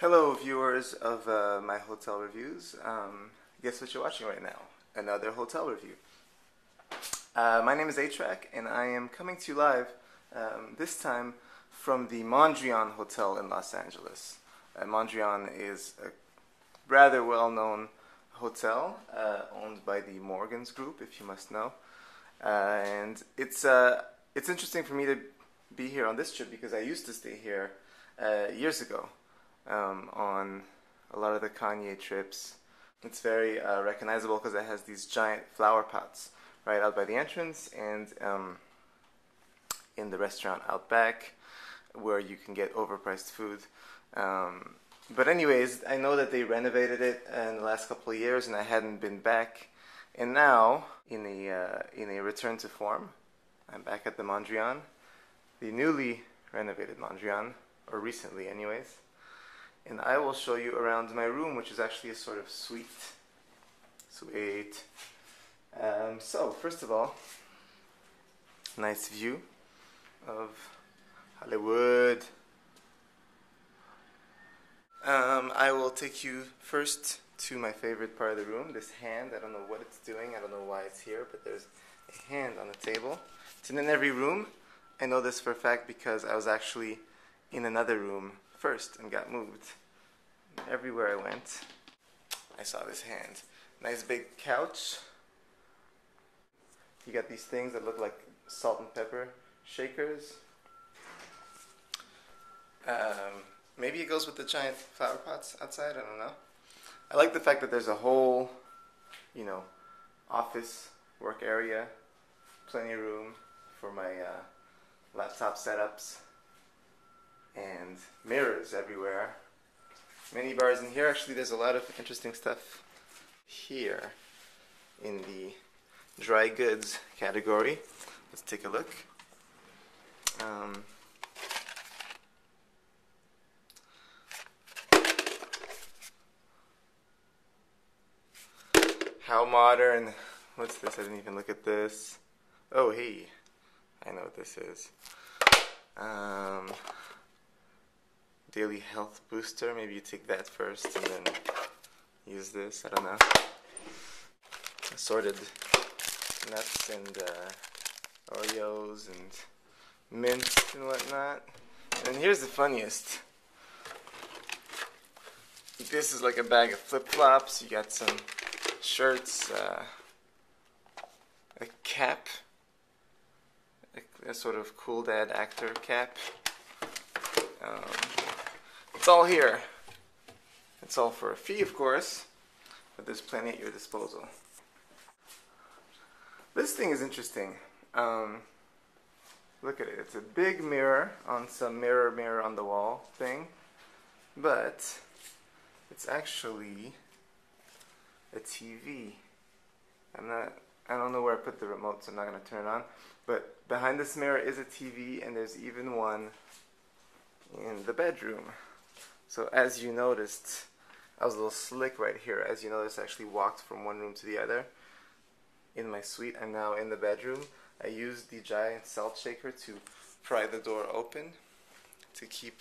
Hello, viewers of my hotel reviews. Guess what you're watching right now? Another hotel review. My name is A-Trak, and I am coming to you live this time from the Mondrian Hotel in Los Angeles. Mondrian is a rather well-known hotel owned by the Morgans Group, if you must know. And it's interesting for me to be here on this trip because I used to stay here years ago. On a lot of the Kanye trips. It's very recognizable because it has these giant flower pots right out by the entrance and in the restaurant out back where you can get overpriced food. But anyways, I know that they renovated it in the last couple of years and I hadn't been back. And now, in a return to form, I'm back at the Mondrian, the newly renovated Mondrian, or recently anyways. And I will show you around my room, which is actually a sort of suite. So, first of all, nice view of Hollywood. I will take you first to my favorite part of the room, this hand. I don't know what it's doing, I don't know why it's here, but there's a hand on the table. It's in every room. I know this for a fact because I was actually in another room first and got moved. Everywhere I went, I saw this hand. Nice big couch. You got these things that look like salt and pepper shakers. Maybe it goes with the giant flower pots outside, I don't know. I like the fact that there's a whole, office work area. Plenty of room for my laptop setups. And mirrors everywhere. Many bars in here. Actually, there's a lot of interesting stuff here in the dry goods category. Let's take a look. How modern. What's this? I didn't even look at this. Oh, hey. I know what this is. Daily health booster. Maybe you take that first and then use this. I don't know. Assorted nuts and Oreos and mint and whatnot. And here's the funniest. This is like a bag of flip-flops. You got some shirts, a cap, a sort of cool dad actor cap. It's all here. It's all for a fee, of course, but there's plenty at your disposal. This thing is interesting. Look at it. It's a big mirror on some mirror on the wall thing, but it's actually a TV. I don't know where I put the remote, so I'm not going to turn it on. But behind this mirror is a TV, and there's even one in the bedroom. So as you noticed, I was a little slick right here. As you noticed, I actually walked from one room to the other. In my suite, I'm now in the bedroom. I used the giant salt shaker to pry the door open to keep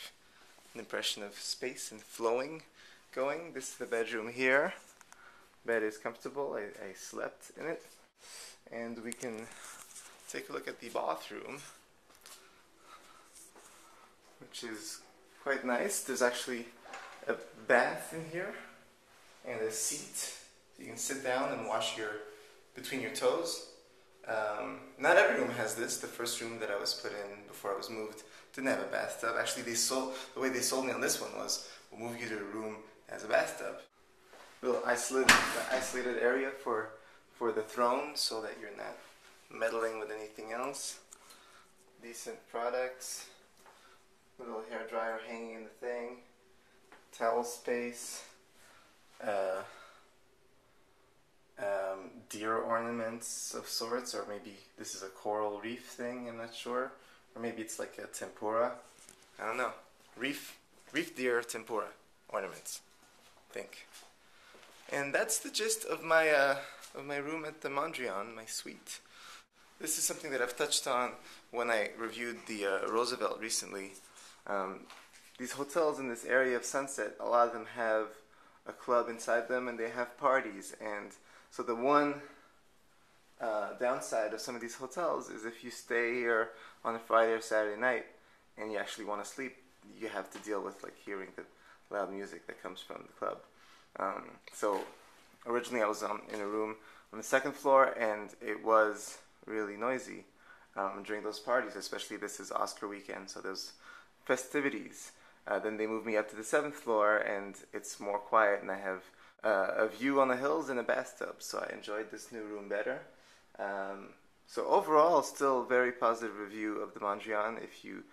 an impression of space and flowing going. This is the bedroom here. Bed is comfortable. I slept in it. And we can take a look at the bathroom, which is quite nice. There's actually a bath in here and a seat so you can sit down and wash between your toes. Not every room has this. The first room that I was put in before I was moved didn't have a bathtub. Actually, the way they sold me on this one was, we'll move you to a room that has a bathtub. Little isolated area for the throne so that you're not meddling with anything else. Decent products. Little hair dryer hanging in the thing. Towel space. Deer ornaments of sorts, or maybe this is a coral reef thing, I'm not sure. Or maybe it's like a tempura. I don't know. Reef deer tempura ornaments, I think. And that's the gist of my room at the Mondrian, my suite. This is something that I've touched on when I reviewed the Roosevelt recently. these hotels in this area of Sunset, a lot of them have a club inside them, and they have parties. And so the one downside of some of these hotels is if you stay here on a Friday or Saturday night and you actually want to sleep, you have to deal with like hearing the loud music that comes from the club. So originally I was in a room on the second floor, and it was really noisy during those parties, especially this is Oscar weekend, so there's festivities. Then they moved me up to the seventh floor, and it's more quiet, and I have a view on the hills and a bathtub, so I enjoyed this new room better. So overall, still very positive review of the Mondrian if you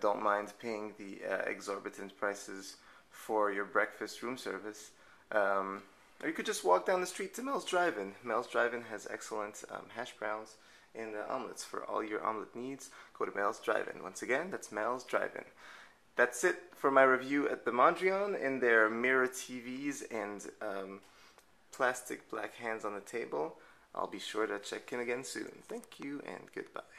don't mind paying the exorbitant prices for your breakfast room service. Or you could just walk down the street to Mel's Drive-In. Mel's Drive-In has excellent hash browns and omelets for all your omelet needs. Go to Mel's Drive-In. Once again, that's Mel's Drive-In. That's it for my review at the Mondrian in their mirror TVs and plastic black hands on the table. I'll be sure to check in again soon. Thank you and goodbye.